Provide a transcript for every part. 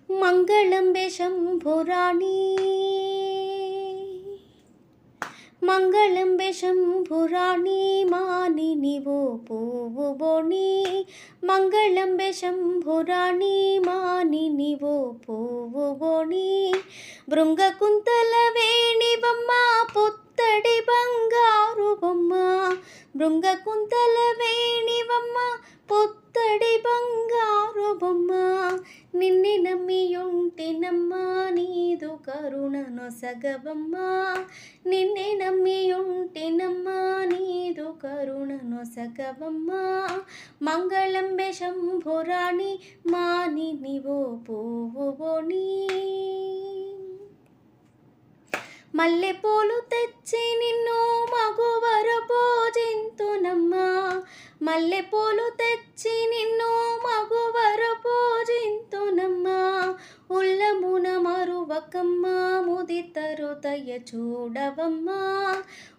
మంగళంబే శంభురాణి మంగళంబే శంభురాణి మానినివో పువ్వుబోణి మంగళంబే శంభురాణి మానినివో పువ్వుబోణి భృంగకుంతల వేణివమ్మ పుత్తడి బంగారు బొమ్మ భృంగకుంతల వేణివమ్మ పుత్తడి బంగారు బొమ్మ నిన్నే నమ్మియుంటినమ్మా నీదు కరుణ నొసగవమ్మ నిన్నే నమ్మియుంటినమ్మా నీదు కరుణ నొసగవమ్మ మంగళంబే శంభురాణి మానినివో పువ్వుబోణి మల్లెపూలు తెచ్చి నిన్ను మగువర పూజింతునమ్మా మల్లెపూలు తెచ్చి నిన్ను మగువర పూజింతునమ్మా ఉల్లమున మరువకమ్మ ముదిత హృదయ చూడవమ్మా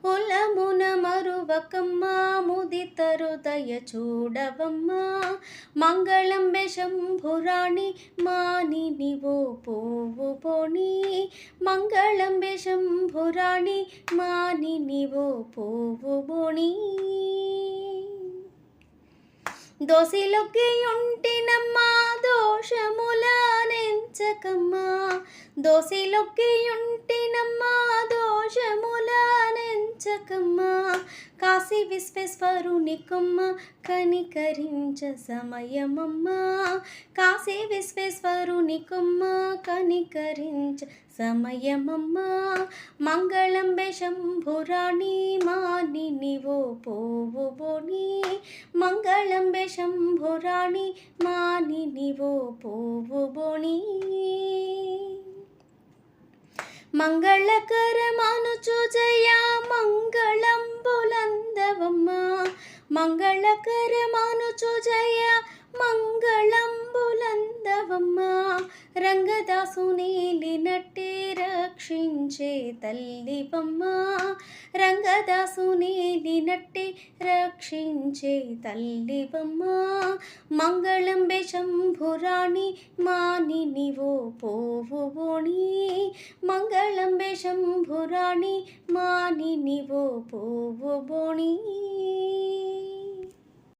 ఉల్లమున మరువకమ్మ ముదిత హృదయ చూడవమ్మా మంగళంబే శంభురాణి మానినివో పువ్వుబోణి మంగళంబే శంభురాణి మానినివో పువ్వుబోణి దోసిలొక్కియుంటినమ్మా దోషములనెంచకమ్మా దోసిలొక్కియుంటినమ్మా దోషములనెంచకమ్మా కాశీ విశ్వేశ్వరుని కొమ్మ కనికరించ సమయమమ్మా కాశీ విశ్వేశ్వరుని కొమ్మ కనికరించ సమయమమ్మా మంగళంబే శంభురాణి మానినివో పువ్వుబోణి మంగళంబే శంభురాణి మానినివో పువ్వుబోణి మంగళకరమనుచు జయ మంగళంబులందవమ్మ మంగళకరమనుచు జయ మంగళంబులందవమ్మ రంగదాసునేలినట్టే రక్షించే తల్లివమ్మ రంగదాసునేలినట్టే రక్షించే తల్లివమ్మ మంగళంబే శంభురాణి మానినివో పువ్వుబోణి మంగళంబే శంభురాణి మానినివో పువ్వుబోణి